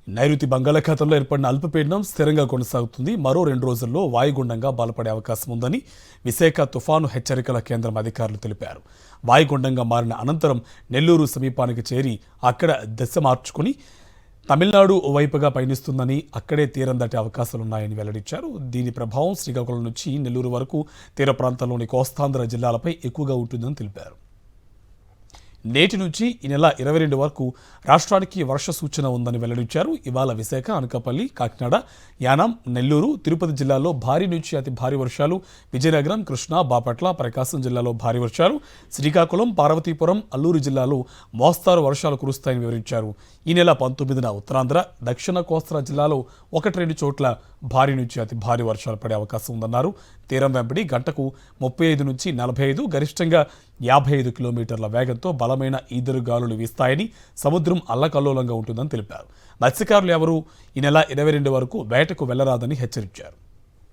నైరుతి బంగాళాఖాతంలో ఏర్పడిన అల్పపీడనం స్థిరంగా కొనసాగుతుంది. మరో 2 రోజుల్లో వాయుగుండంగా బలపడే అవకాశం ఉందని విశాఖ తుఫాను హెచ్చరికల కేంద్రం అధికారులు తెలిపారు. వాయుగుండంగా మారిన అనంతరం నెల్లూరు సమీపానికి చేరి అక్కడ దశ మార్చుకుని తమిళనాడు వైపుగా పయనిస్తుందని, అక్కడే తీరం దాటే అవకాశాలున్నాయని వెల్లడించారు. దీని ప్రభావం శ్రీకాకుళం నుంచి నెల్లూరు వరకు తీర ప్రాంతంలోని కోస్తాంధ్ర జిల్లాలపై ఎక్కువగా ఉంటుందని తెలిపారు. నేటి నుంచి ఈ నెల 22 వరకు రాష్ట్రానికి వర్ష సూచన ఉందని వెల్లడించారు. ఇవాళ విశాఖ, అనకాపల్లి, కాకినాడ, యానాం, నెల్లూరు, తిరుపతి జిల్లాల్లో భారీ నుంచి అతి భారీ వర్షాలు, విజయనగరం, కృష్ణా, బాపట్ల, ప్రకాశం జిల్లాలో భారీ వర్షాలు, శ్రీకాకుళం, పార్వతీపురం, అల్లూరు జిల్లాలో మోస్తారు వర్షాలు కురుస్తాయని వివరించారు. ఈ నెల 19న ఉత్తరాంధ్ర, దక్షిణ కోస్తా జిల్లాలో 1-2 చోట్ల భారీ నుంచి అతి భారీ వర్షాలు పడే అవకాశం ఉందన్నారు. తీరం వెంబడి గంటకు 35 నుంచి 45, గరిష్టంగా 55 కిలోమీటర్ల వేగంతో బలమైన ఈదురుగాలులు వీస్తాయని, సముద్రం అల్లకల్లోలంగా ఉంటుందని తెలిపారు. మత్స్యకారులు ఎవరూ ఈ నెల 22 వరకు వేటకు వెళ్లరాదని హెచ్చరించారు.